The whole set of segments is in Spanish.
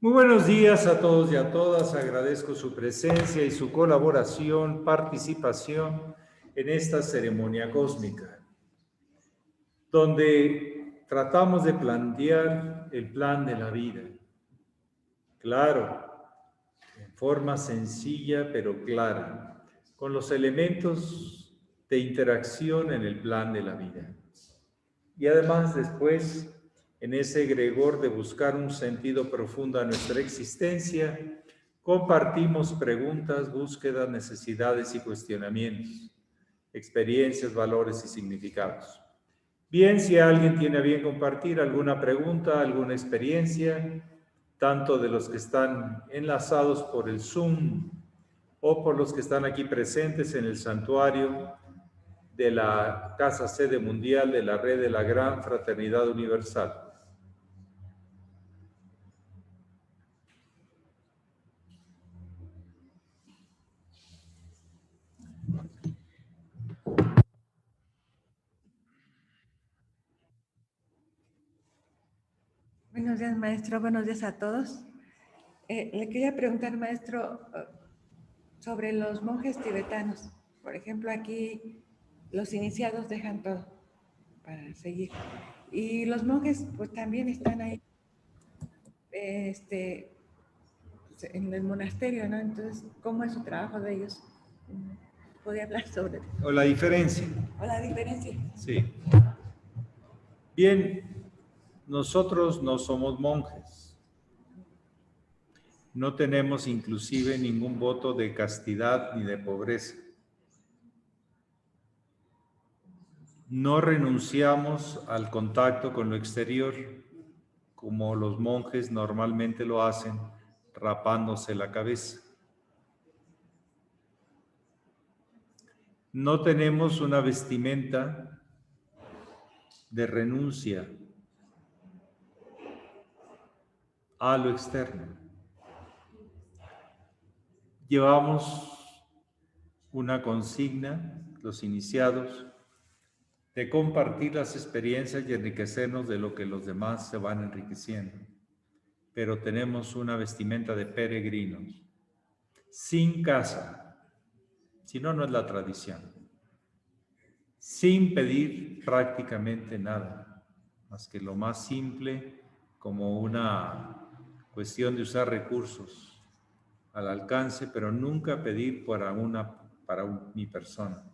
Muy buenos días a todos y a todas. Agradezco su presencia y su colaboración, participación en esta ceremonia cósmica, donde tratamos de plantear el plan de la vida. Claro, en forma sencilla pero clara, con los elementos de interacción en el plan de la vida. Y además después, en ese egregor de buscar un sentido profundo a nuestra existencia, compartimos preguntas, búsquedas, necesidades y cuestionamientos, experiencias, valores y significados. Bien, si alguien tiene a bien compartir alguna pregunta, alguna experiencia, tanto de los que están enlazados por el Zoom o por los que están aquí presentes en el santuario de la Casa Sede Mundial de la Red de la Gran Fraternidad Universal. Buenos días, maestro. Buenos días a todos. Le quería preguntar, maestro, sobre los monjes tibetanos. Por ejemplo, aquí los iniciados dejan todo para seguir. Y los monjes, pues también están ahí, en el monasterio, ¿no? Entonces, ¿cómo es su trabajo de ellos? ¿Podría hablar sobre eso? O la diferencia. ¿O la diferencia? Sí. Bien, nosotros no somos monjes. No tenemos inclusive ningún voto de castidad ni de pobreza. No renunciamos al contacto con lo exterior, como los monjes normalmente lo hacen, rapándose la cabeza. No tenemos una vestimenta de renuncia a lo externo. Llevamos una consigna, los iniciados, de compartir las experiencias y enriquecernos de lo que los demás se van enriqueciendo. Pero tenemos una vestimenta de peregrinos, sin casa, si no, no es la tradición, sin pedir prácticamente nada, más que lo más simple, como una cuestión de usar recursos al alcance, pero nunca pedir para mi persona,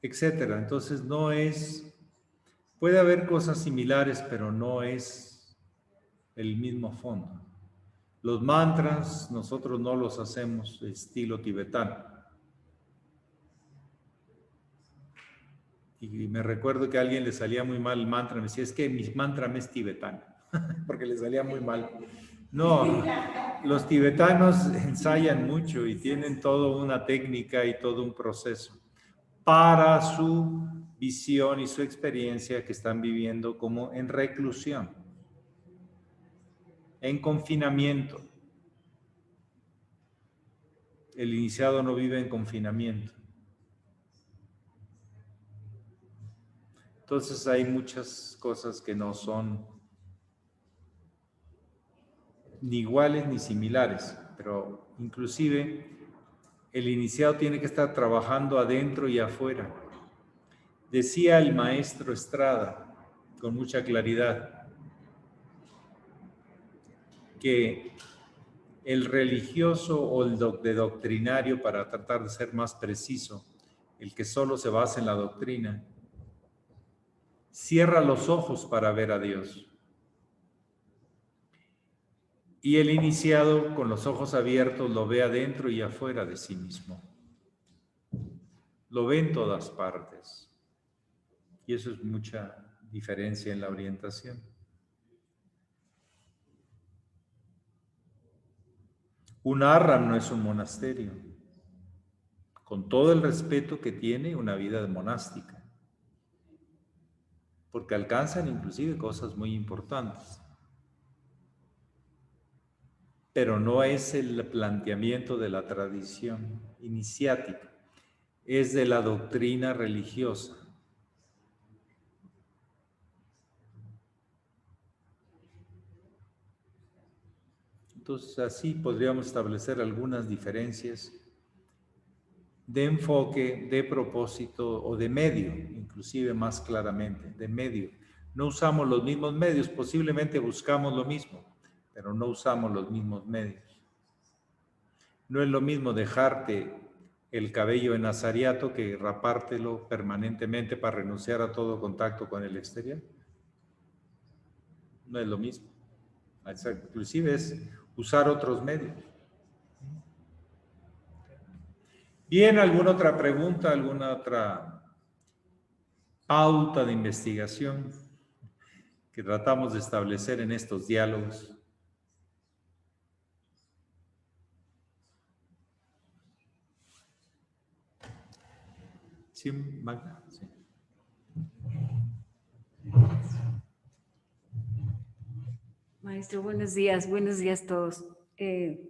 etcétera. Entonces no es, puede haber cosas similares, pero no es el mismo fondo. Los mantras nosotros no los hacemos estilo tibetano. Y me recuerdo que a alguien le salía muy mal el mantra, me decía, es que mi mantra me es tibetano, porque le salía muy mal. No, los tibetanos ensayan mucho y tienen toda una técnica y todo un proceso para su visión y su experiencia que están viviendo como en reclusión, en confinamiento. El iniciado no vive en confinamiento. Entonces hay muchas cosas que no son ni iguales ni similares, pero inclusive el iniciado tiene que estar trabajando adentro y afuera. Decía el maestro Estrada con mucha claridad que el religioso o el de doctrinario, para tratar de ser más preciso, el que solo se basa en la doctrina, cierra los ojos para ver a Dios. Y el iniciado, con los ojos abiertos, lo ve adentro y afuera de sí mismo. Lo ve en todas partes. Y eso es mucha diferencia en la orientación. Un ashram no es un monasterio, con todo el respeto que tiene una vida monástica, porque alcanzan inclusive cosas muy importantes. Pero no es el planteamiento de la tradición iniciática, es de la doctrina religiosa. Entonces, así podríamos establecer algunas diferencias de enfoque, de propósito o de medio, inclusive más claramente, de medio. No usamos los mismos medios, posiblemente buscamos lo mismo, pero no usamos los mismos medios. No es lo mismo dejarte el cabello en azariato que rapártelo permanentemente para renunciar a todo contacto con el exterior. No es lo mismo. Inclusive es usar otros medios. Bien, ¿alguna otra pregunta? ¿Alguna otra pauta de investigación que tratamos de establecer en estos diálogos? Sí, Magda. Sí. Maestro, buenos días todos. En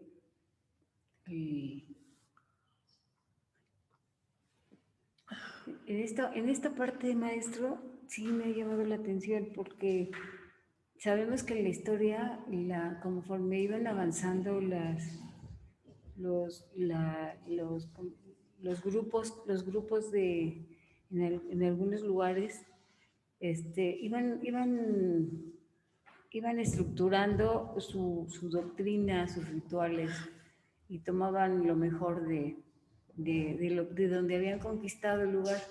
esta parte, maestro, sí me ha llamado la atención porque sabemos que en la historia, conforme iban avanzando los grupos en algunos lugares, iban estructurando su doctrina, sus rituales, y tomaban lo mejor de donde habían conquistado el lugar.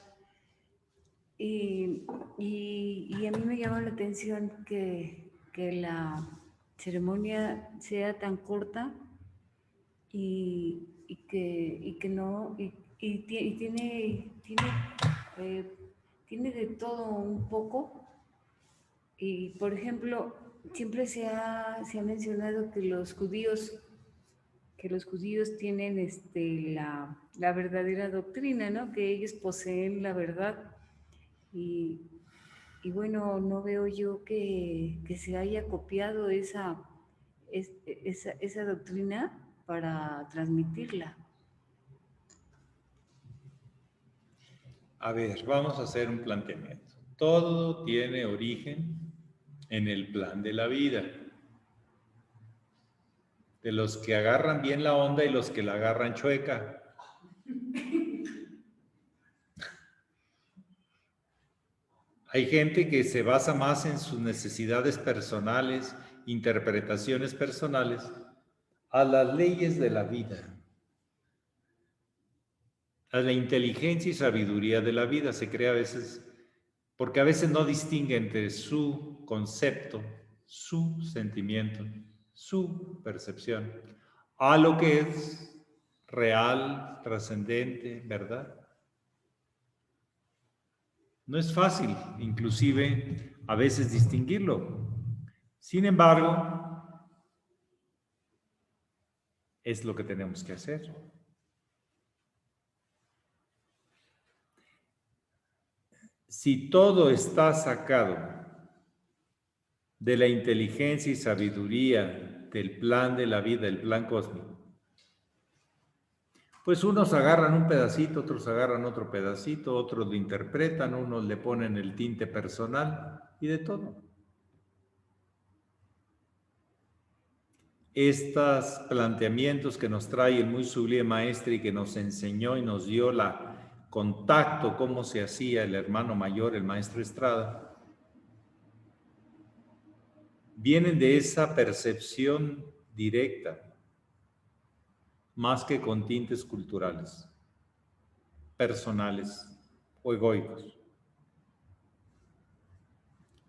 Y a mí me llama la atención que la ceremonia sea tan corta y tiene de todo un poco. Y, por ejemplo, siempre se ha mencionado que los judíos tienen la verdadera doctrina, ¿no? Que ellos poseen la verdad. Y bueno, no veo yo que se haya copiado esa doctrina para transmitirla. A ver, vamos a hacer un planteamiento. Todo tiene origen en el plan de la vida. De los que agarran bien la onda y los que la agarran chueca. Hay gente que se basa más en sus necesidades personales, interpretaciones personales, a las leyes de la vida, a la inteligencia y sabiduría de la vida. Se cree a veces, porque a veces no distingue entre su concepto, su sentimiento, su percepción, a lo que es real, trascendente, ¿verdad? No es fácil, inclusive, a veces distinguirlo. Sin embargo, es lo que tenemos que hacer. Si todo está sacado de la inteligencia y sabiduría del plan de la vida, el plan cósmico, pues unos agarran un pedacito, otros agarran otro pedacito, otros lo interpretan, unos le ponen el tinte personal y de todo. Estos planteamientos que nos trae el muy sublime maestro y que nos enseñó y nos dio la contacto, cómo se hacía el hermano mayor, el maestro Estrada, vienen de esa percepción directa, más que con tintes culturales, personales o egoicos.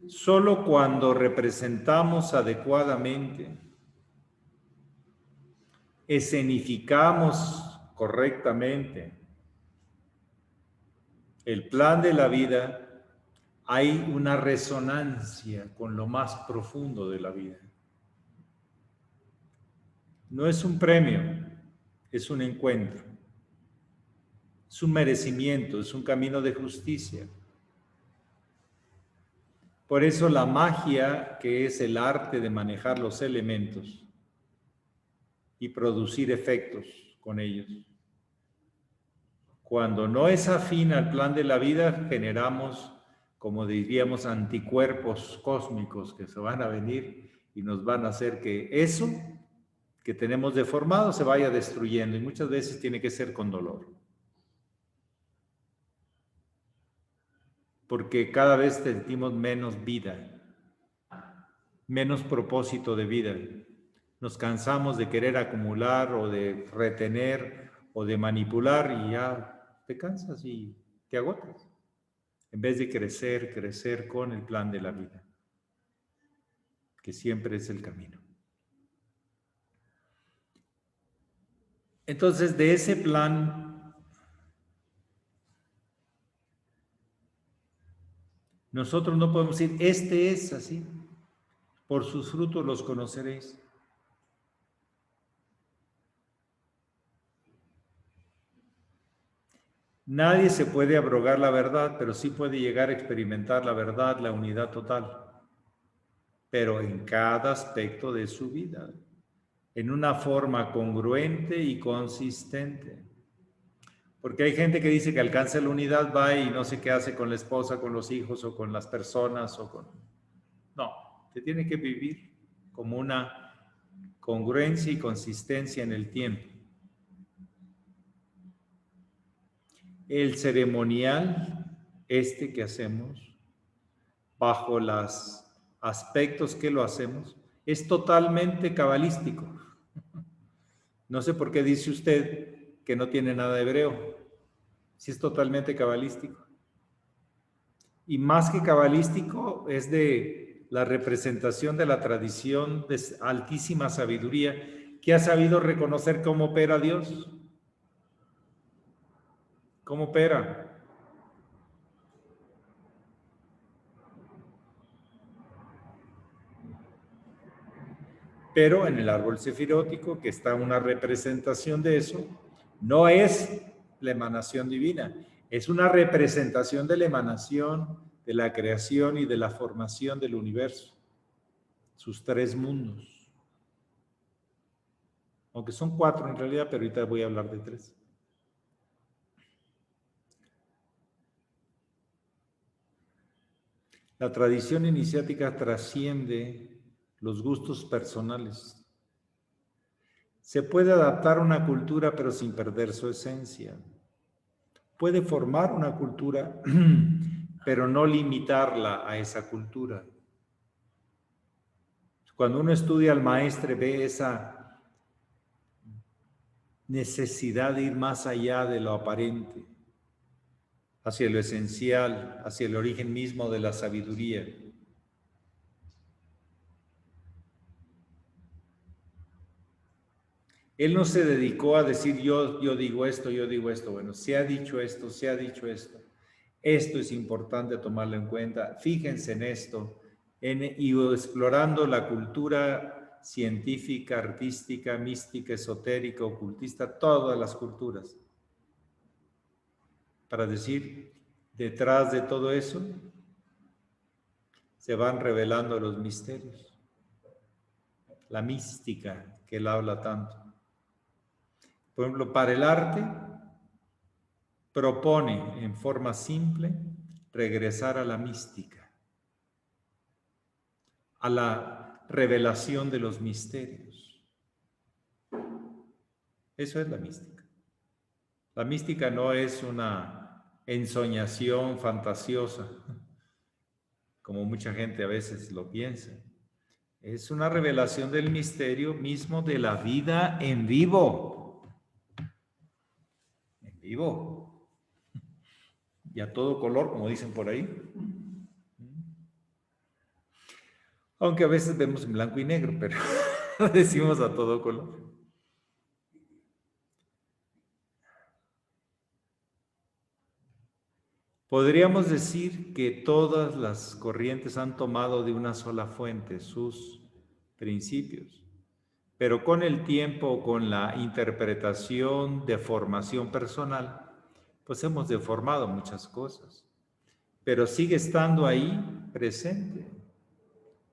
Solo cuando representamos adecuadamente, escenificamos correctamente el plan de la vida, hay una resonancia con lo más profundo de la vida. No es un premio, es un encuentro, es un merecimiento, es un camino de justicia. Por eso la magia, que es el arte de manejar los elementos y producir efectos con ellos. Cuando no es afín al plan de la vida, generamos, como diríamos, anticuerpos cósmicos que se van a venir y nos van a hacer que eso que tenemos deformado se vaya destruyendo, y muchas veces tiene que ser con dolor. Porque cada vez sentimos menos vida, menos propósito de vida. Nos cansamos de querer acumular o de retener o de manipular y ya te cansas y te agotas. En vez de crecer con el plan de la vida, que siempre es el camino. Entonces, de ese plan, nosotros no podemos decir, este es así, por sus frutos los conoceréis. Nadie se puede abrogar la verdad, pero sí puede llegar a experimentar la verdad, la unidad total, pero en cada aspecto de su vida, en una forma congruente y consistente. Porque hay gente que dice que alcanza la unidad, va y no sé qué hace con la esposa, con los hijos o con las personas o con... No, te tiene que vivir como una congruencia y consistencia en el tiempo. El ceremonial que hacemos, bajo los aspectos que lo hacemos, es totalmente cabalístico. No sé por qué dice usted que no tiene nada de hebreo, si es totalmente cabalístico. Y más que cabalístico, es de la representación de la tradición de altísima sabiduría que ha sabido reconocer cómo opera Dios. ¿Cómo opera? Pero en el árbol sefirótico, que está una representación de eso, no es la emanación divina, es una representación de la emanación, de la creación y de la formación del universo, sus tres mundos. Aunque son cuatro en realidad, pero ahorita voy a hablar de tres. La tradición iniciática trasciende los gustos personales. Se puede adaptar a una cultura, pero sin perder su esencia. Puede formar una cultura, pero no limitarla a esa cultura. Cuando uno estudia al maestre, ve esa necesidad de ir más allá de lo aparente, hacia lo esencial, hacia el origen mismo de la sabiduría. Él no se dedicó a decir yo digo esto, yo digo esto. Bueno, se ha dicho esto, se ha dicho esto. Esto es importante tomarlo en cuenta. Fíjense en esto, y explorando la cultura científica, artística, mística, esotérica, ocultista, todas las culturas. Para decir, detrás de todo eso se van revelando los misterios. La mística que él habla tanto. Por ejemplo, para el arte, propone en forma simple regresar a la mística, a la revelación de los misterios. Eso es la mística. La mística no es una ensoñación fantasiosa, como mucha gente a veces lo piensa. Es una revelación del misterio mismo de la vida en vivo. En vivo. Y a todo color, como dicen por ahí. Aunque a veces vemos en blanco y negro, pero decimos a todo color. Podríamos decir que todas las corrientes han tomado de una sola fuente sus principios, pero con el tiempo, con la interpretación de formación personal, pues hemos deformado muchas cosas, pero sigue estando ahí presente.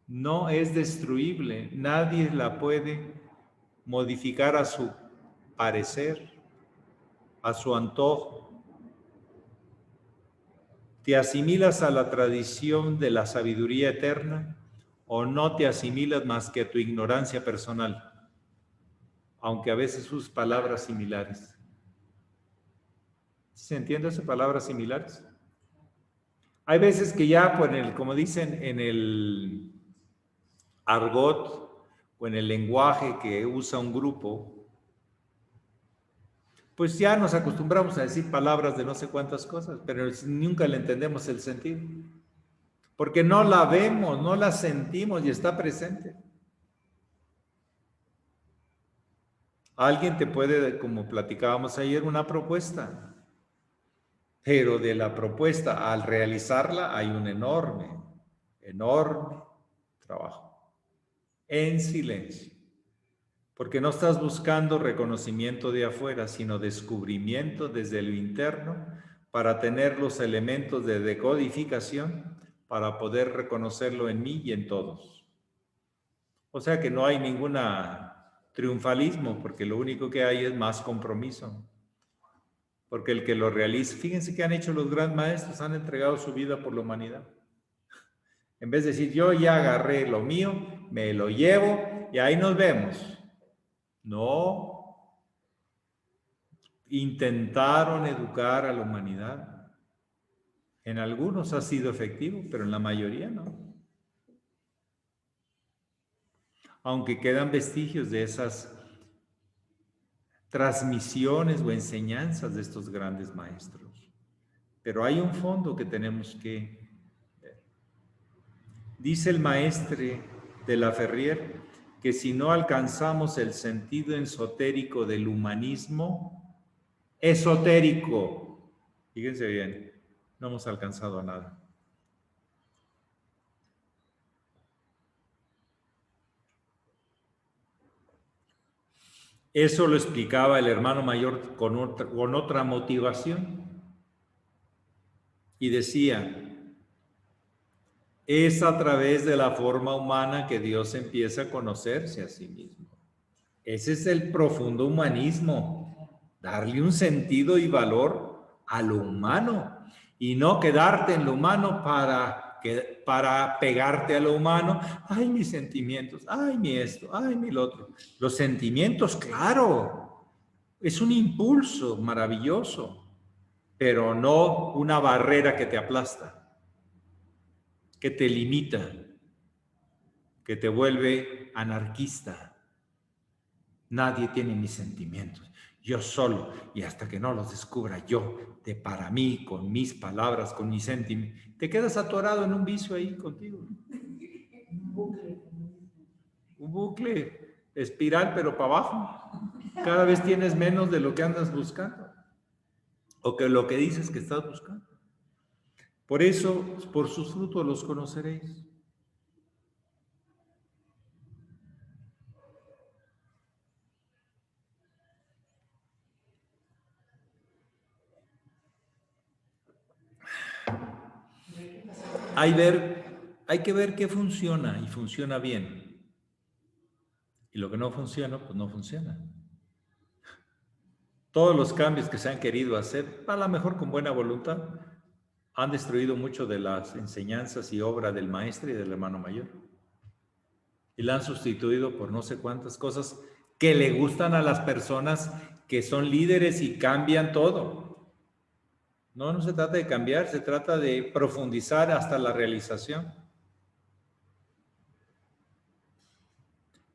No es destruible, nadie la puede modificar a su parecer, a su antojo. ¿Te asimilas a la tradición de la sabiduría eterna o no te asimilas más que a tu ignorancia personal? aunque a veces sus palabras similares. ¿Se entiende esas palabras similares? Hay veces que ya, pues, como dicen en el argot o en el lenguaje que usa un grupo, pues ya nos acostumbramos a decir palabras de no sé cuántas cosas, pero nunca le entendemos el sentido. Porque no la vemos, no la sentimos y está presente. Alguien te puede, como platicábamos ayer, una propuesta, pero de la propuesta al realizarla hay un enorme, enorme trabajo, en silencio, porque no estás buscando reconocimiento de afuera, sino descubrimiento desde lo interno para tener los elementos de decodificación para poder reconocerlo en mí y en todos. O sea que no hay ninguna triunfalismo, porque lo único que hay es más compromiso. Porque el que lo realiza, fíjense que han hecho los grandes maestros, han entregado su vida por la humanidad. En vez de decir, yo ya agarré lo mío, me lo llevo y ahí nos vemos. No. Intentaron educar a la humanidad. En algunos ha sido efectivo, pero en la mayoría no. Aunque quedan vestigios de esas transmisiones o enseñanzas de estos grandes maestros. Pero hay un fondo que tenemos que ver. Dice el maestre de la Ferrier que si no alcanzamos el sentido esotérico del humanismo, esotérico, fíjense bien, no hemos alcanzado nada. Eso lo explicaba el hermano mayor con otra motivación. Y decía, es a través de la forma humana que Dios empieza a conocerse a sí mismo. Ese es el profundo humanismo, darle un sentido y valor a lo humano y no quedarte en lo humano para pegarte a lo humano. Ay, mis sentimientos, ay, mi esto, ay, mi lo otro. Los sentimientos, claro, es un impulso maravilloso, pero no una barrera que te aplasta, que te limita, que te vuelve anarquista. Nadie tiene mis sentimientos, yo solo, y hasta que no los descubra yo, de para mí, con mis palabras, con mis sentimientos, te quedas atorado en un vicio ahí contigo. Un bucle, espiral, pero para abajo. Cada vez tienes menos de lo que andas buscando, o que lo que dices que estás buscando. Por eso, por sus frutos los conoceréis. Hay que ver qué funciona y funciona bien. Y lo que no funciona, pues no funciona. Todos los cambios que se han querido hacer, a lo mejor con buena voluntad, han destruido mucho de las enseñanzas y obra del maestro y del hermano mayor. Y la han sustituido por no sé cuántas cosas que le gustan a las personas que son líderes y cambian todo. No se trata de cambiar, se trata de profundizar hasta la realización.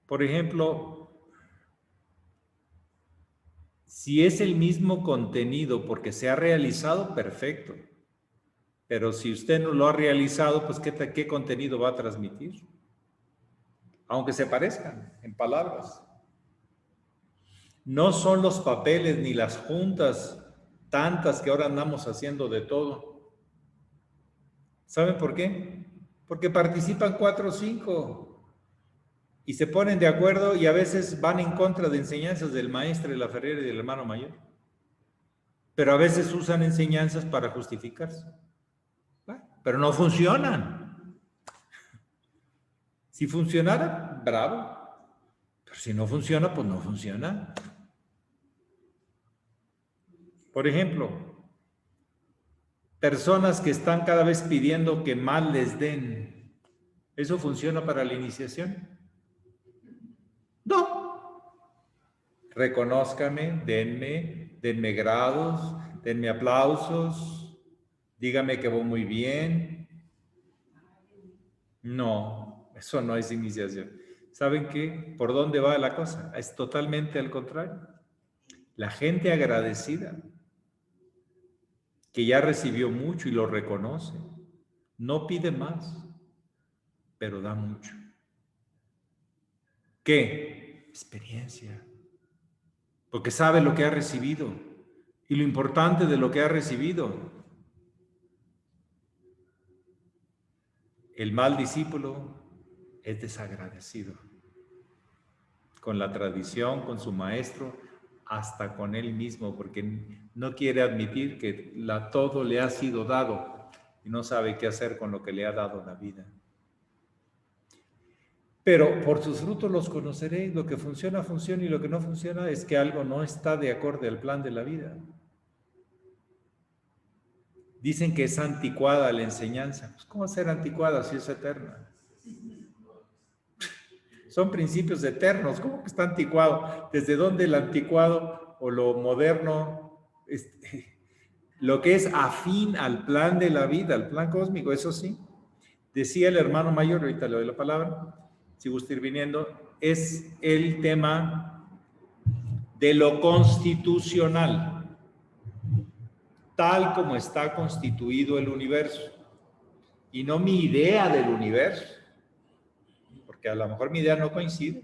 Por ejemplo, si es el mismo contenido porque se ha realizado, perfecto. Pero si usted no lo ha realizado, pues ¿qué contenido va a transmitir? Aunque se parezcan en palabras. No son los papeles ni las juntas tantas que ahora andamos haciendo de todo. ¿Saben por qué? Porque participan 4 o 5 y se ponen de acuerdo y a veces van en contra de enseñanzas del maestro de la Ferrier y del hermano mayor. Pero a veces usan enseñanzas para justificarse. Pero no funcionan. Si funcionara, bravo. Pero si no funciona, pues no funciona. Por ejemplo, personas que están cada vez pidiendo que más les den. ¿Eso funciona para la iniciación? No. Reconózcame, denme grados, denme aplausos, dígame que voy muy bien. No, eso no es iniciación. ¿Saben qué? ¿Por dónde va la cosa? Es totalmente al contrario. La gente agradecida, que ya recibió mucho y lo reconoce, no pide más, pero da mucho. ¿Qué? Experiencia. Porque sabe lo que ha recibido y lo importante de lo que ha recibido. El mal discípulo es desagradecido con la tradición, con su maestro, hasta con él mismo, porque no quiere admitir que todo le ha sido dado y no sabe qué hacer con lo que le ha dado la vida. Pero por sus frutos los conoceréis. Lo que funciona, funciona, y lo que no funciona es que algo no está de acorde al plan de la vida. Dicen que es anticuada la enseñanza. Pues, ¿cómo ser anticuada si es eterna? Son principios eternos. ¿Cómo que está anticuado? ¿Desde dónde el anticuado o lo moderno, lo que es afín al plan de la vida, al plan cósmico? Eso sí. Decía el hermano mayor, ahorita le doy la palabra, si gusta ir viniendo, es el tema de lo constitucional, tal como está constituido el universo, y no mi idea del universo, porque a lo mejor mi idea no coincide.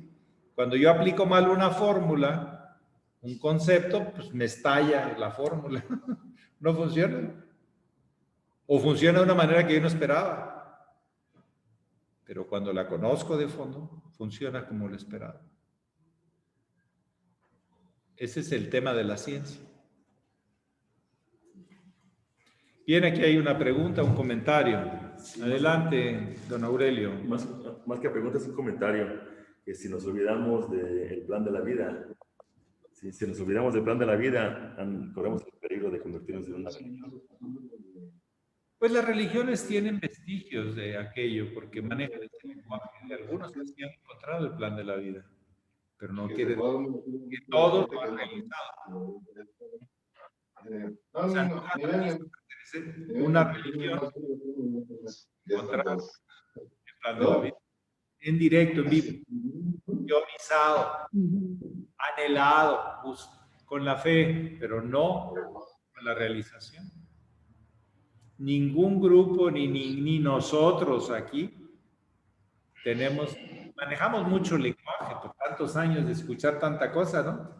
Cuando yo aplico mal una fórmula, un concepto, pues me estalla la fórmula, no funciona, o funciona de una manera que yo no esperaba. Pero cuando la conozco de fondo, funciona como lo esperaba. Ese es el tema de la ciencia. Bien, aquí hay una pregunta, un comentario. Adelante, don Aurelio. Más que pregunta, es un comentario. Que si nos olvidamos del plan de la vida, si nos olvidamos del plan de la vida, corremos el peligro de convertirnos en una religión. Pues las religiones tienen vestigios de aquello, porque manejan ese lenguaje. De algunos que sí han encontrado el plan de la vida, pero no quiere decir que todos lo han realizado. O sea, no pertenece una religión encontrar el plan de la vida. En directo, en vivo, teorizado, anhelado, con la fe, pero no con la realización. Ningún grupo, ni nosotros aquí manejamos mucho lenguaje por tantos años de escuchar tanta cosa, ¿no?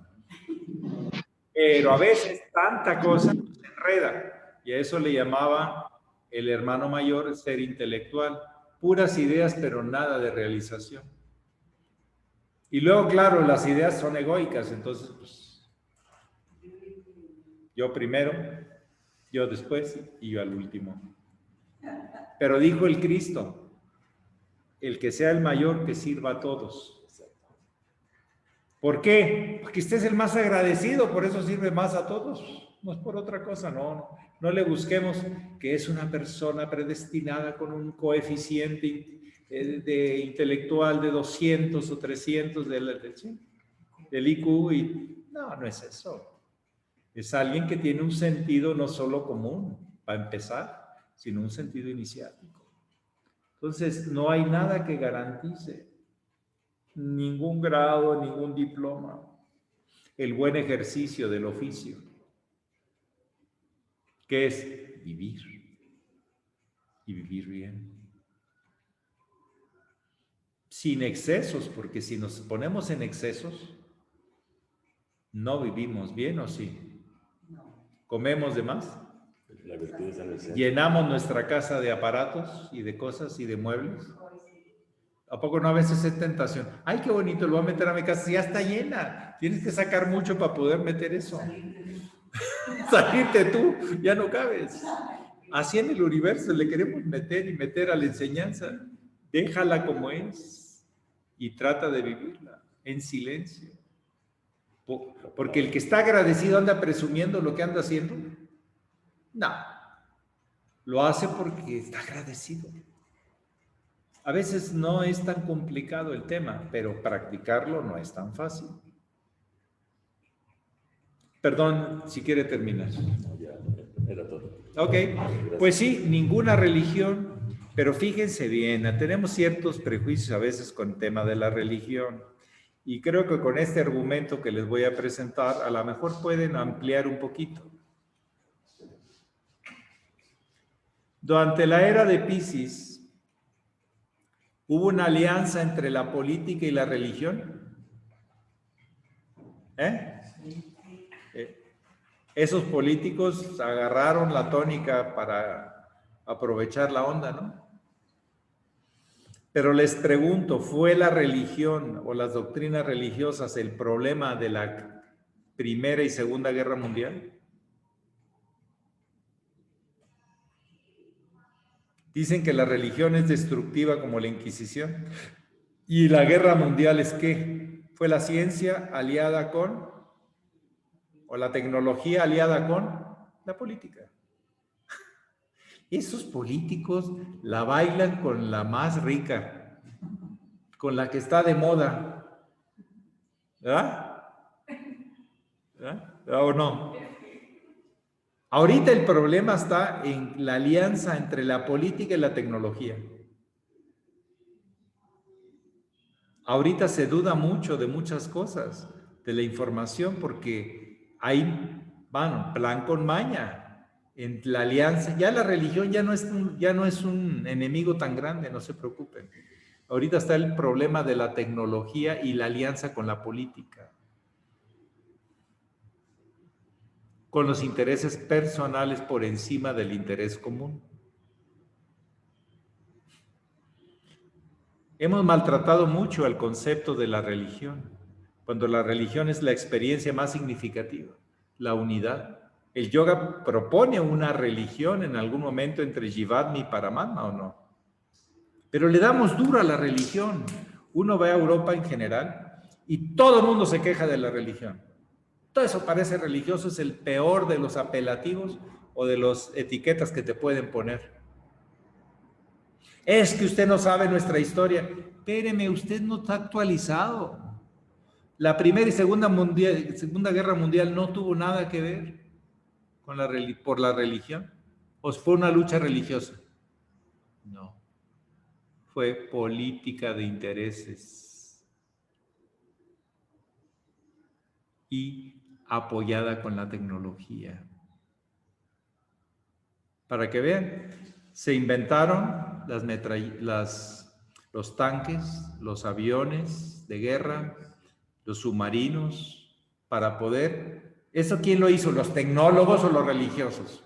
Pero a veces tanta cosa nos enreda, y a eso le llamaba el hermano mayor ser intelectual, puras ideas pero nada de realización. Y luego, claro, las ideas son egoicas, entonces pues, yo primero, yo después y yo al último. Pero dijo el Cristo, el que sea el mayor que sirva a todos. ¿Por qué? Porque usted es el más agradecido, por eso sirve más a todos. No es por otra cosa, no le busquemos que es una persona predestinada con un coeficiente de intelectual de 200 o 300 del IQ. No es eso. Es alguien que tiene un sentido no solo común, para empezar, sino un sentido iniciático. Entonces, no hay nada que garantice ningún grado, ningún diploma, el buen ejercicio del oficio, que es vivir y vivir bien. Sin excesos, porque si nos ponemos en excesos, no vivimos bien, ¿o sí? ¿Comemos de más? La virtud está en el centro. ¿Llenamos nuestra casa de aparatos y de cosas y de muebles? ¿A poco no a veces es tentación? ¡Ay, qué bonito! Lo voy a meter a mi casa. Ya está llena. Tienes que sacar mucho para poder meter eso. Salirte tú, ya no cabes. Así en el universo le queremos meter y meter a la enseñanza. Déjala como es y trata de vivirla en silencio. Porque el que está agradecido anda presumiendo lo que anda haciendo. No. Lo hace porque está agradecido. A veces no es tan complicado el tema, pero practicarlo no es tan fácil. Perdón, si quiere terminar. No, ya, era todo. Ok, pues sí, ninguna religión, pero fíjense bien, tenemos ciertos prejuicios a veces con el tema de la religión y creo que con este argumento que les voy a presentar a lo mejor pueden ampliar un poquito. Durante la era de Piscis, ¿hubo una alianza entre la política y la religión? Esos políticos agarraron la tónica para aprovechar la onda, ¿no? Pero les pregunto, ¿fue la religión o las doctrinas religiosas el problema de la Primera y Segunda Guerra Mundial? Dicen que la religión es destructiva como la Inquisición. ¿Y la guerra mundial es qué? ¿Fue la ciencia aliada con, o la tecnología aliada con la política? Esos políticos la bailan con la más rica, con la que está de moda. ¿Verdad? ¿Verdad? ¿O no? Ahorita el problema está en la alianza entre la política y la tecnología. Ahorita se duda mucho de muchas cosas, de la información, porque hay, bueno, plan con maña, en la alianza. Ya la religión ya no es un enemigo tan grande, no se preocupen. Ahorita está el problema de la tecnología y la alianza con la política, con los intereses personales por encima del interés común. Hemos maltratado mucho el concepto de la religión, cuando la religión es la experiencia más significativa, la unidad. ¿El yoga propone una religión en algún momento entre Jivatma y Paramatma o no? Pero le damos duro a la religión. Uno va a Europa en general y todo el mundo se queja de la religión. Todo eso parece religioso, es el peor de los apelativos o de las etiquetas que te pueden poner. Es que usted no sabe nuestra historia. Espéreme, usted no está actualizado. La Primera y Segunda Guerra Mundial no tuvo nada que ver con por la religión. ¿O fue una lucha religiosa? No. Fue política de intereses y apoyada con la tecnología. Para que vean, se inventaron los tanques, los aviones de guerra, los submarinos, para poder... ¿Eso quién lo hizo? ¿Los tecnólogos o los religiosos?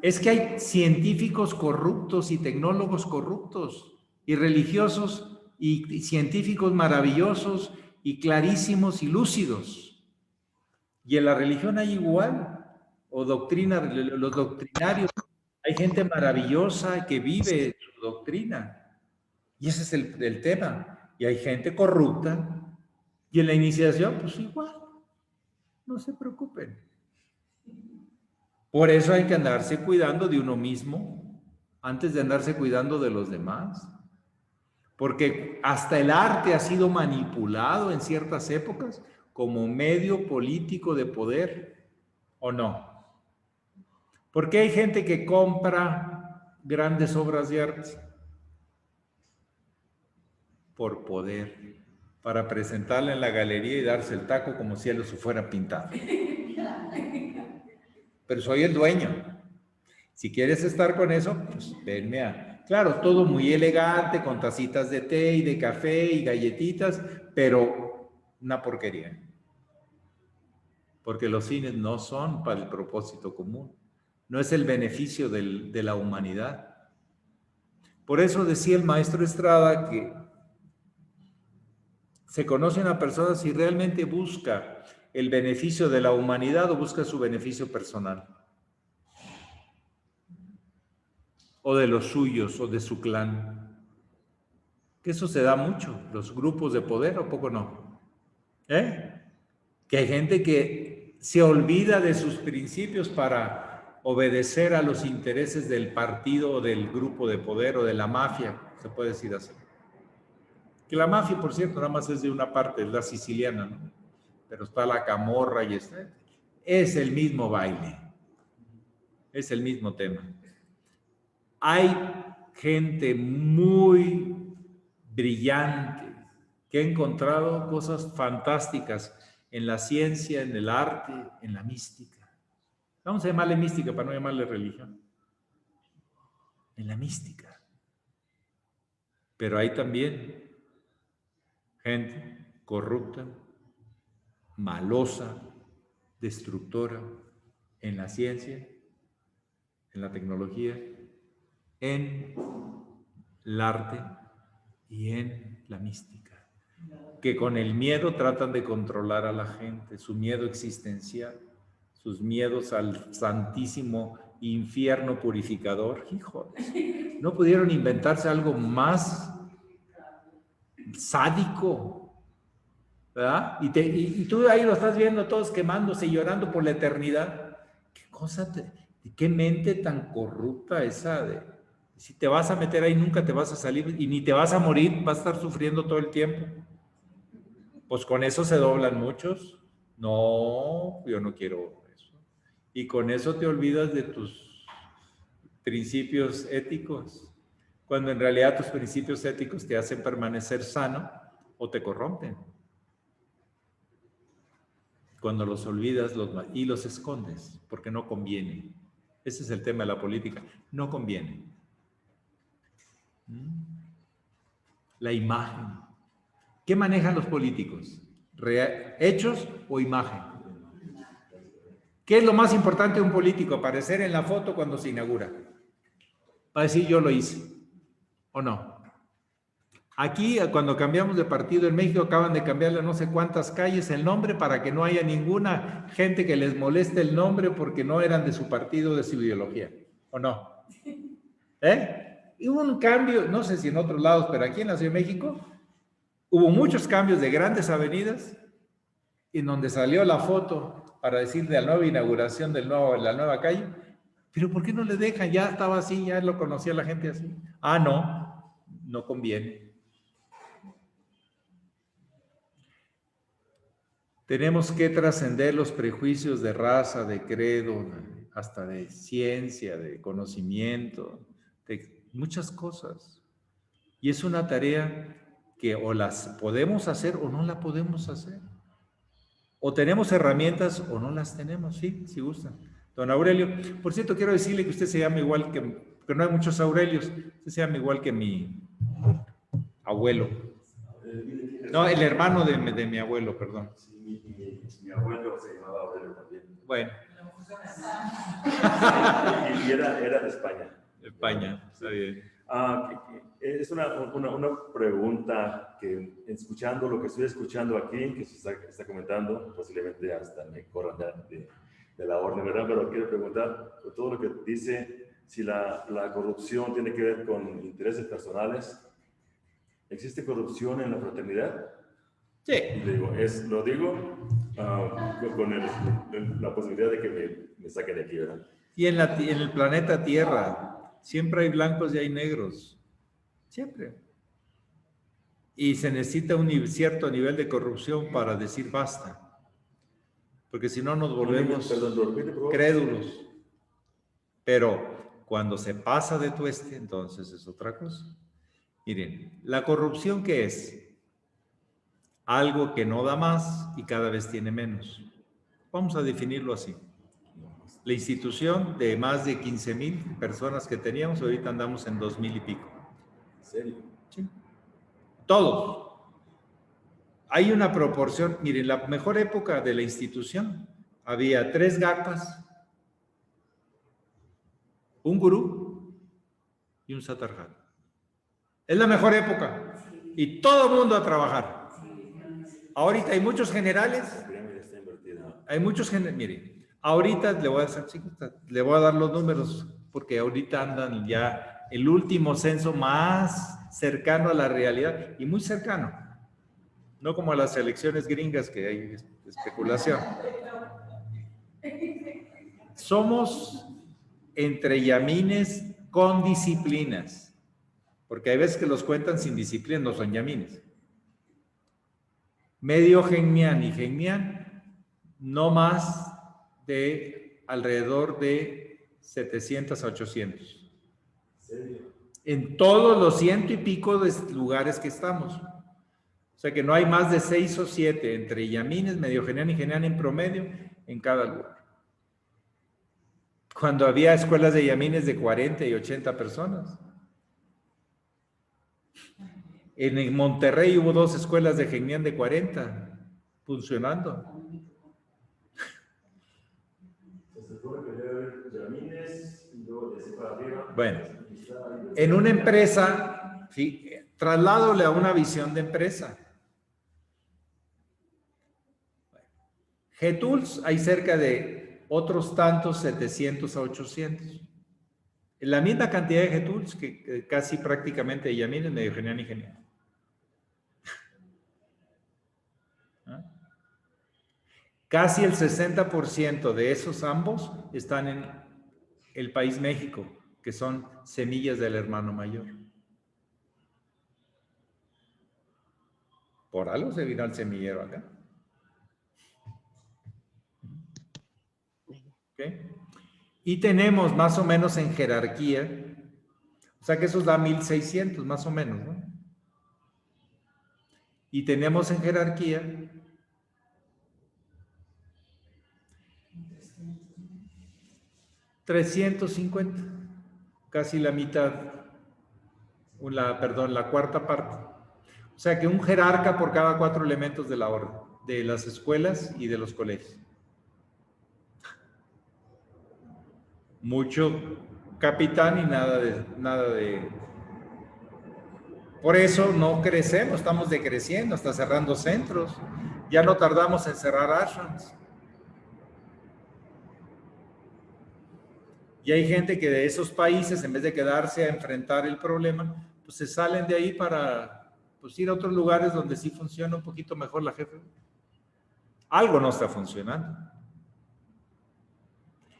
Es que hay científicos corruptos y tecnólogos corruptos y religiosos y científicos maravillosos y clarísimos y lúcidos. Y en la religión hay igual. O doctrina, los doctrinarios, hay gente maravillosa que vive su doctrina y ese es el tema, y hay gente corrupta y en la iniciación pues igual, no se preocupen. Por eso hay que andarse cuidando de uno mismo antes de andarse cuidando de los demás, porque hasta el arte ha sido manipulado en ciertas épocas como medio político de poder, ¿o no? ¿Por qué hay gente que compra grandes obras de arte? Por poder, para presentarla en la galería y darse el taco como si él lo fuera pintado. Pero soy el dueño. Si quieres estar con eso, pues venme a... Claro, todo muy elegante, con tacitas de té y de café y galletitas, pero una porquería. Porque los cines no son para el propósito común. No es el beneficio de la humanidad. Por eso decía el maestro Estrada que se conoce a una persona si realmente busca el beneficio de la humanidad o busca su beneficio personal. O de los suyos o de su clan. Que eso se da mucho, los grupos de poder, ¿o poco no? Que hay gente que se olvida de sus principios para obedecer a los intereses del partido o del grupo de poder o de la mafia, se puede decir así. Que la mafia, por cierto, nada más es de una parte, es la siciliana, ¿no? pero está la camorra y está. Es el mismo baile, es el mismo tema. Hay gente muy brillante que ha encontrado cosas fantásticas en la ciencia, en el arte, en la mística. Vamos a llamarle mística para no llamarle religión. En la mística. Pero hay también gente corrupta, malosa, destructora en la ciencia, en la tecnología, en el arte y en la mística, que con el miedo tratan de controlar a la gente, su miedo existencial, sus miedos al santísimo infierno purificador. Híjole, no pudieron inventarse algo más sádico, ¿verdad? Y tú ahí lo estás viendo todos quemándose y llorando por la eternidad. ¿Qué cosa qué mente tan corrupta esa de... Si te vas a meter ahí nunca te vas a salir y ni te vas a morir, vas a estar sufriendo todo el tiempo. Pues con eso se doblan muchos. No, yo no quiero eso. Y con eso te olvidas de tus principios éticos, cuando en realidad tus principios éticos te hacen permanecer sano o te corrompen. Cuando los olvidas y los escondes, porque no conviene. Ese es el tema de la política. No conviene. La imagen. ¿Qué manejan los políticos? ¿Hechos o imagen? ¿Qué es lo más importante de un político? Aparecer en la foto cuando se inaugura. Va a decir, yo lo hice. ¿O no? Aquí, cuando cambiamos de partido en México, acaban de cambiarle a no sé cuántas calles el nombre para que no haya ninguna gente que les moleste el nombre porque no eran de su partido, de su ideología. ¿O no? Y hubo un cambio, no sé si en otros lados, pero aquí en la Ciudad de México hubo muchos cambios de grandes avenidas en donde salió la foto para decir de la nueva inauguración de la nueva calle. Pero ¿por qué no le dejan? Ya estaba así, ya lo conocía la gente así. Ah, no conviene. Tenemos que trascender los prejuicios de raza, de credo, hasta de ciencia, de conocimiento, de muchas cosas. Y es una tarea que o las podemos hacer o no la podemos hacer. O tenemos herramientas o no las tenemos, sí, si gustan. Don Aurelio, por cierto, quiero decirle que usted se llama igual que no hay muchos Aurelios, usted se llama igual que mi abuelo. No, el hermano de mi abuelo, perdón. Mi abuelo se llamaba Aurelio también. Bueno. Y era de España. De España, está bien. Es una pregunta que, escuchando lo que estoy escuchando aquí, que se está comentando, posiblemente hasta me corran de la orden, ¿verdad? Pero quiero preguntar, por todo lo que dice, si la corrupción tiene que ver con intereses personales. ¿Existe corrupción en la fraternidad? Sí. Lo digo con la posibilidad de que me saquen de aquí, ¿verdad? Y en el planeta Tierra siempre hay blancos y hay negros. Siempre. Y se necesita un cierto nivel de corrupción para decir basta. Porque si no nos volvemos crédulos. Pero cuando se pasa de tueste, entonces es otra cosa. Miren, la corrupción, ¿qué es? Algo que no da más y cada vez tiene menos. Vamos a definirlo así. La institución de más de 15,000 personas que teníamos, ahorita andamos en 2,000 y pico. ¿En serio? Sí. Todos. Hay una proporción. Miren, la mejor época de la institución había 3 gapas, un gurú y un satarjat. Es la mejor época. Y todo el mundo a trabajar. Ahorita hay muchos generales. Hay muchos generales. Mire, ahorita le voy a dar los números porque ahorita andan ya el último censo más cercano a la realidad y muy cercano. No como a las elecciones gringas que hay especulación. Somos entre yamines con disciplinas. Porque hay veces que los cuentan sin disciplina, no son yamines. Medio genián y genián no más de alrededor de 700 a 800. ¿En serio? En todos los 100 y pico de lugares que estamos. O sea que no hay más de 6 o 7 entre Yamines, Mediogeniana y Geniana en promedio en cada lugar. Cuando había escuelas de Yamines de 40 y 80 personas. En Monterrey hubo 2 escuelas de Genián de 40 funcionando. Se supone que debe haber Yamines y luego de ese para arriba. Bueno, en una empresa, sí, trasládole a una visión de empresa. G-Tools hay cerca de otros tantos 700 a 800. La misma cantidad de G-Tools que casi prácticamente de Yamines, Mediogeniana y Geniana. Casi el 60% de esos ambos están en el país México, que son semillas del hermano mayor. Por algo se vino al semillero acá. ¿Okay? Y tenemos más o menos en jerarquía, o sea que eso da 1600 más o menos, ¿no? Y tenemos en jerarquía 350, casi la mitad, la cuarta parte. O sea que un jerarca por cada 4 elementos de la orden, de las escuelas y de los colegios. Mucho capitán y nada de... Por eso no crecemos, estamos decreciendo, hasta cerrando centros. Ya no tardamos en cerrar ashrams. Y hay gente que de esos países, en vez de quedarse a enfrentar el problema, pues se salen de ahí para pues, ir a otros lugares donde sí funciona un poquito mejor la jefe. Algo no está funcionando.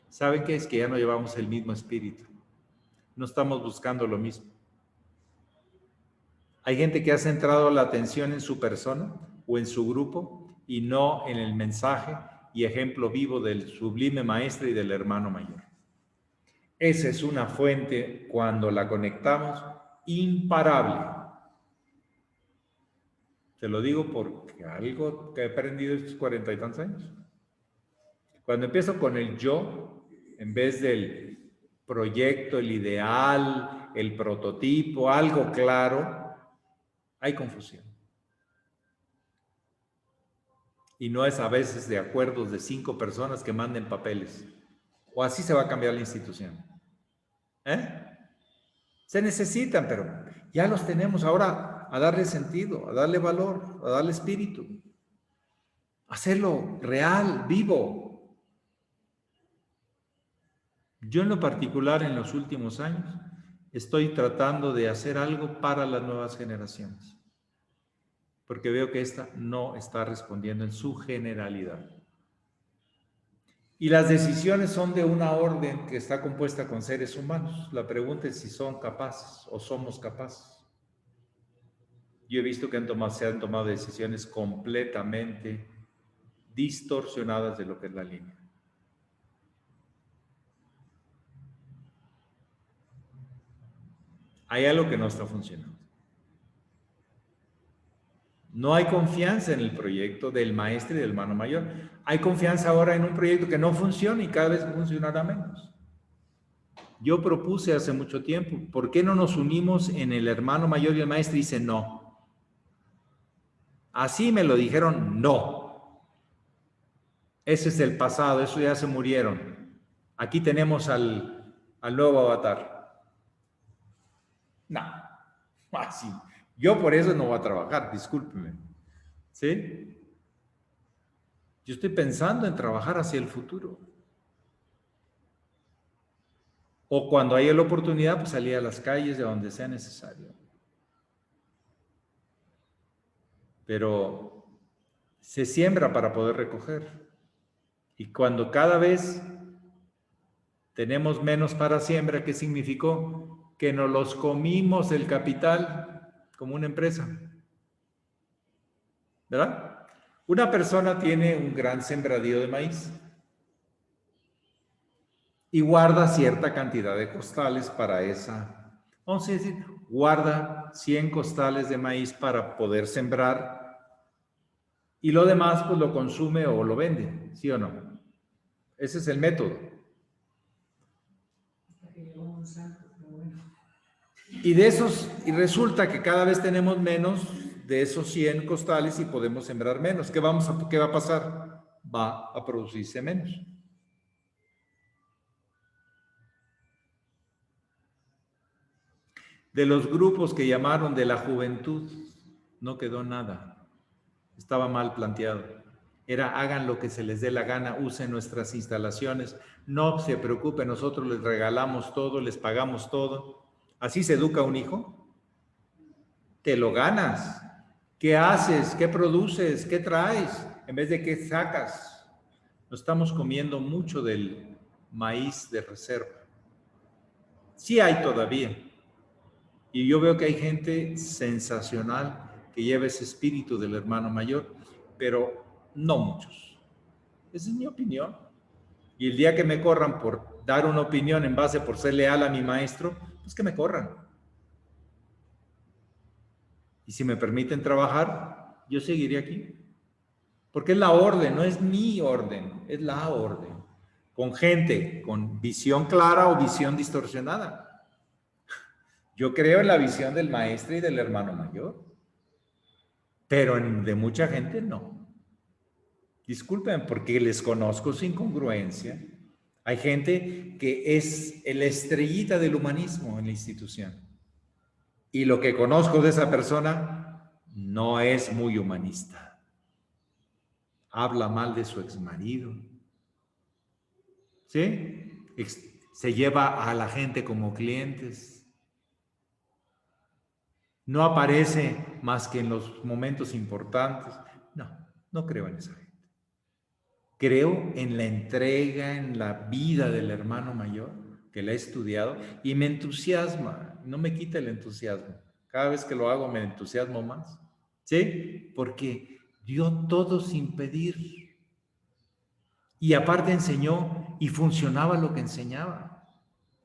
¿Saben qué? Es que ya no llevamos el mismo espíritu. No estamos buscando lo mismo. Hay gente que ha centrado la atención en su persona o en su grupo y no en el mensaje y ejemplo vivo del sublime maestro y del hermano mayor. Esa es una fuente, cuando la conectamos, imparable. Te lo digo porque algo que he aprendido estos 40 y tantos años. Cuando empiezo con el yo, en vez del proyecto, el ideal, el prototipo, algo claro, hay confusión. Y no es a veces de acuerdos de 5 personas que manden papeles. O así se va a cambiar la institución. Se necesitan, pero ya los tenemos ahora a darle sentido, a darle valor, a darle espíritu. Hacerlo real, vivo. Yo en lo particular en los últimos años estoy tratando de hacer algo para las nuevas generaciones. Porque veo que esta no está respondiendo en su generalidad. Y las decisiones son de una orden que está compuesta con seres humanos. La pregunta es si son capaces o somos capaces. Yo he visto que se han tomado decisiones completamente distorsionadas de lo que es la línea. Hay algo que no está funcionando. No hay confianza en el proyecto del maestro y del hermano mayor. Hay confianza ahora en un proyecto que no funciona y cada vez funcionará menos. Yo propuse hace mucho tiempo, ¿por qué no nos unimos en el hermano mayor y el maestro? Y dice no. Así me lo dijeron, no. Ese es el pasado, eso ya se murieron. Aquí tenemos al nuevo avatar. No, así. Yo por eso no voy a trabajar, discúlpeme. ¿Sí? Yo estoy pensando en trabajar hacia el futuro. O cuando haya la oportunidad, pues salir a las calles de donde sea necesario. Pero se siembra para poder recoger. Y cuando cada vez tenemos menos para siembra, ¿qué significó? Que nos los comimos el capital como una empresa. ¿Verdad? Una persona tiene un gran sembradío de maíz y guarda cierta cantidad de costales para esa. Vamos a decir, guarda 100 costales de maíz para poder sembrar y lo demás pues lo consume o lo vende, ¿sí o no? Ese es el método. Y de esos, y resulta que cada vez tenemos menos de esos 100 costales y podemos sembrar menos. ¿Qué va a pasar? Va a producirse menos. De los grupos que llamaron de la juventud, no quedó nada. Estaba mal planteado. Era, hagan lo que se les dé la gana, usen nuestras instalaciones, no se preocupen, nosotros les regalamos todo, les pagamos todo. ¿Así se educa un hijo? Te lo ganas. ¿Qué haces? ¿Qué produces? ¿Qué traes? En vez de qué sacas. Nos estamos comiendo mucho del maíz de reserva. Sí hay todavía. Y yo veo que hay gente sensacional que lleva ese espíritu del hermano mayor, pero no muchos. Esa es mi opinión. Y el día que me corran por dar una opinión en base por ser leal a mi maestro, pues que me corran. Y si me permiten trabajar, yo seguiré aquí. Porque es la orden, no es mi orden, es la orden. Con gente con visión clara o visión distorsionada. Yo creo en la visión del maestro y del hermano mayor, pero de mucha gente no. Disculpen, porque les conozco su incongruencia. Hay gente que es la estrellita del humanismo en la institución. Y lo que conozco de esa persona no es muy humanista. Habla mal de su exmarido. ¿Sí? Se lleva a la gente como clientes. No aparece más que en los momentos importantes. No creo en esa gente. Creo en la entrega, en la vida del hermano mayor, que la he estudiado, y me entusiasma, no me quita el entusiasmo. Cada vez que lo hago me entusiasmo más. ¿Sí? Porque dio todo sin pedir. Y aparte enseñó y funcionaba lo que enseñaba.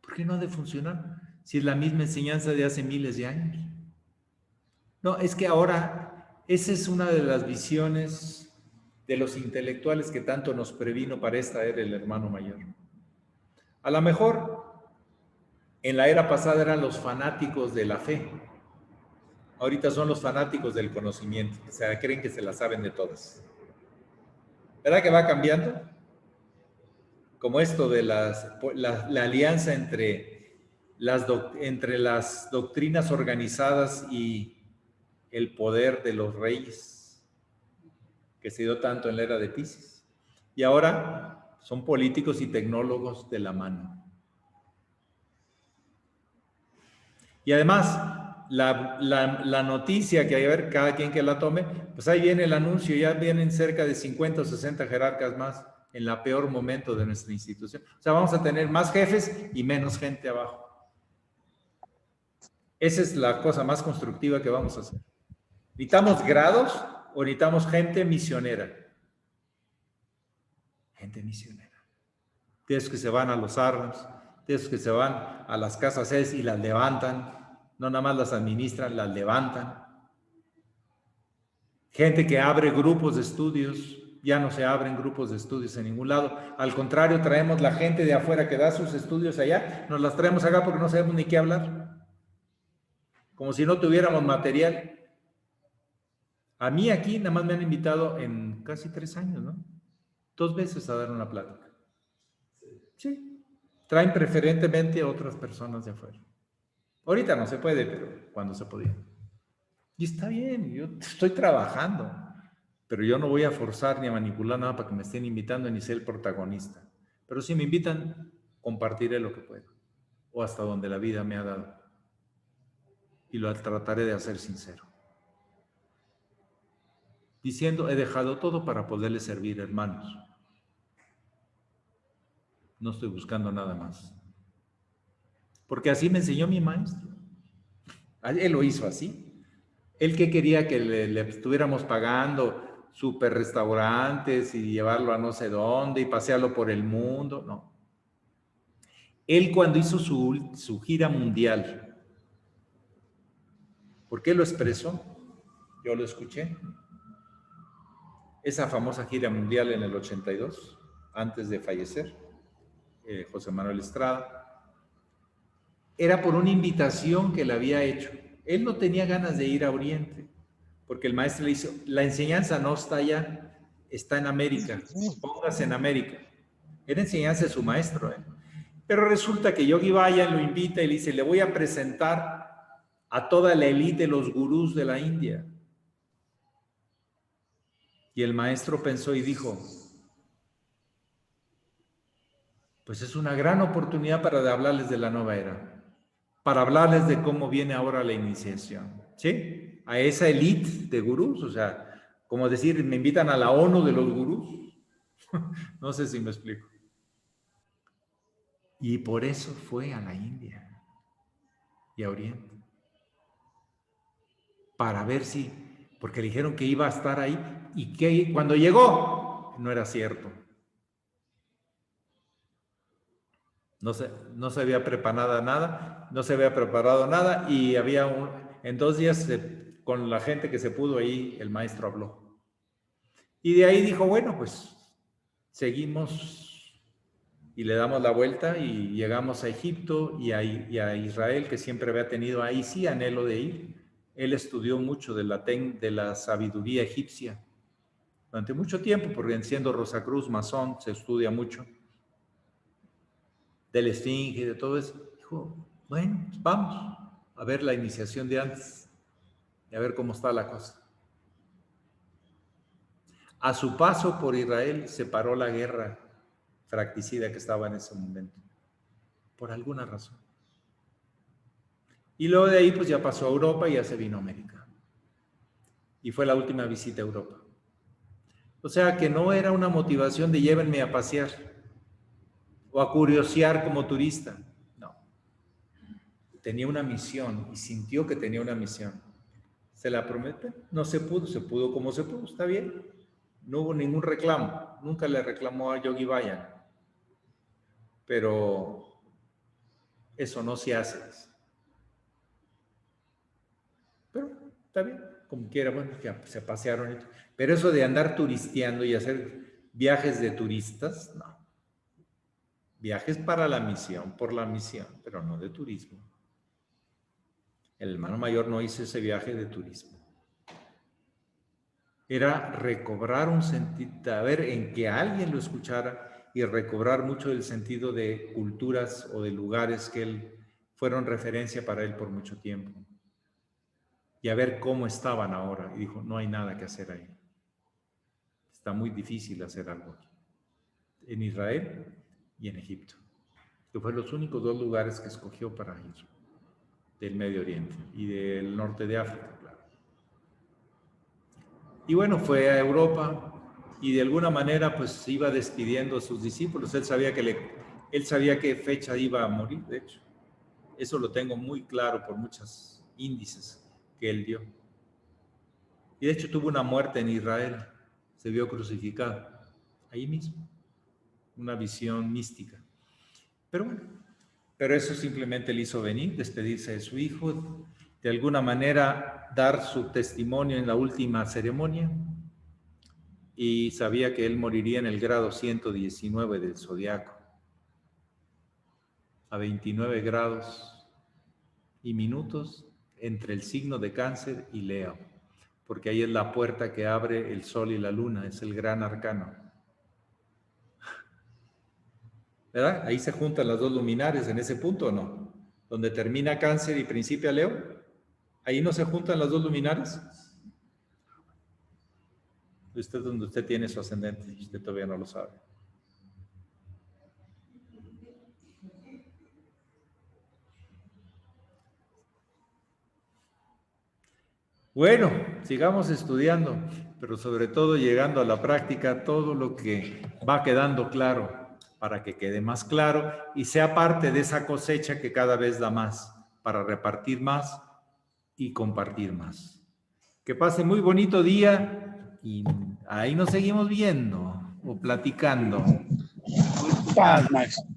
¿Por qué no ha de funcionar? Si es la misma enseñanza de hace miles de años. No, es que ahora esa es una de las visiones de los intelectuales que tanto nos previno para esta era el hermano mayor. A lo mejor en la era pasada eran los fanáticos de la fe. Ahorita son los fanáticos del conocimiento. O sea, creen que se la saben de todas. ¿Verdad que va cambiando? Como esto de la alianza entre las doctrinas organizadas y el poder de los reyes, que se dio tanto en la era de Piscis. Y ahora son políticos y tecnólogos de la mano. Y además, la noticia que hay, a ver, cada quien que la tome, pues ahí viene el anuncio, ya vienen cerca de 50 o 60 jerarcas más en la peor momento de nuestra institución. O sea, vamos a tener más jefes y menos gente abajo. Esa es la cosa más constructiva que vamos a hacer. ¿Necesitamos grados o necesitamos gente misionera? Gente misionera. De esos que se van a los arros, de esos que se van a las casas y las levantan, no nada más las administran, las levantan. Gente que abre grupos de estudios, ya no se abren grupos de estudios en ningún lado. Al contrario, traemos la gente de afuera que da sus estudios allá, nos las traemos acá porque no sabemos ni qué hablar. Como si no tuviéramos material. A mí aquí nada más me han invitado en casi 3 años, ¿no? 2 veces a dar una plática. Sí. Traen preferentemente a otras personas de afuera. Ahorita no se puede, pero cuando se podía. Y está bien, yo estoy trabajando, pero yo no voy a forzar ni a manipular nada para que me estén invitando ni ser el protagonista. Pero si me invitan, compartiré lo que puedo, o hasta donde la vida me ha dado. Y lo trataré de hacer sincero. Diciendo, he dejado todo para poderles servir, hermanos. No estoy buscando nada más. Porque así me enseñó mi maestro. Él lo hizo así. Él que quería que le estuviéramos pagando super restaurantes y llevarlo a no sé dónde y pasearlo por el mundo, no. Él cuando hizo su gira mundial, ¿por qué lo expresó? Yo lo escuché. Esa famosa gira mundial en el 82, antes de fallecer, José Manuel Estrada, era por una invitación que le había hecho. Él no tenía ganas de ir a Oriente, porque el maestro le hizo, la enseñanza no está allá, está en América, póngase en América. Era enseñanza de su maestro. Pero resulta que Yogi Bayan lo invita y le dice, le voy a presentar a toda la élite de los gurús de la India. Y el maestro pensó y dijo, pues es una gran oportunidad para hablarles de la nueva era, para hablarles de cómo viene ahora la iniciación, ¿sí? A esa élite de gurús, o sea, como decir, me invitan a la ONU de los gurús. No sé si me explico. Y por eso fue a la India y a Oriente. Para ver si, porque le dijeron que iba a estar ahí y que cuando llegó no era cierto. No se había preparado nada, y en 2 días con la gente que se pudo ahí, el maestro habló. Y de ahí dijo, bueno, pues seguimos y le damos la vuelta y llegamos a Egipto y a Israel, que siempre había tenido ahí sí anhelo de ir. Él estudió mucho de la sabiduría egipcia durante mucho tiempo, porque siendo Rosacruz masón se estudia mucho del esfinge y de todo eso. Dijo, bueno, pues vamos a ver la iniciación de antes y a ver cómo está la cosa. A su paso por Israel se paró la guerra fratricida que estaba en ese momento, por alguna razón. Y luego de ahí pues ya pasó a Europa y ya se vino a América. Y fue la última visita a Europa. O sea que no era una motivación de llévenme a pasear o a curiosear como turista. No. Tenía una misión y sintió que tenía una misión. ¿Se la promete? No se pudo como se pudo, está bien. No hubo ningún reclamo, nunca le reclamó a Yogi Bayan. Pero eso no se hace. Pero está bien, como quiera, bueno, ya se pasearon. Pero eso de andar turisteando y hacer viajes de turistas, no. Viajes para la misión, por la misión, pero no de turismo. El hermano mayor no hizo ese viaje de turismo. Era recobrar un sentido, a ver, en que alguien lo escuchara y recobrar mucho del sentido de culturas o de lugares que fueron referencia para él por mucho tiempo. Y a ver cómo estaban ahora. Y dijo, no hay nada que hacer ahí. Está muy difícil hacer algo aquí. En Israel y en Egipto, que fueron los únicos 2 lugares que escogió para ir, del Medio Oriente y del norte de África, claro. Y bueno, fue a Europa y de alguna manera pues se iba despidiendo a sus discípulos. Él sabía qué fecha iba a morir, de hecho. Eso lo tengo muy claro por muchos índices que él dio. Y de hecho tuvo una muerte en Israel, se vio crucificado, ahí mismo, una visión mística. Pero bueno, eso simplemente le hizo venir, despedirse de su hijo, de alguna manera dar su testimonio en la última ceremonia, y sabía que él moriría en el grado 119 del zodiaco, a 29 grados y minutos entre el signo de Cáncer y Leo, porque ahí es la puerta que abre el sol y la luna, es el gran arcano. ¿Verdad? Ahí se juntan las 2 luminares en ese punto, ¿o no? Donde termina Cáncer y principia Leo. ¿Ahí no se juntan las 2 luminares? Usted es donde usted tiene su ascendente, usted todavía no lo sabe. Bueno, sigamos estudiando, pero sobre todo llegando a la práctica, todo lo que va quedando claro, para que quede más claro y sea parte de esa cosecha que cada vez da más, para repartir más y compartir más. Que pase muy bonito día Y ahí nos seguimos viendo o platicando. Paz, maestro.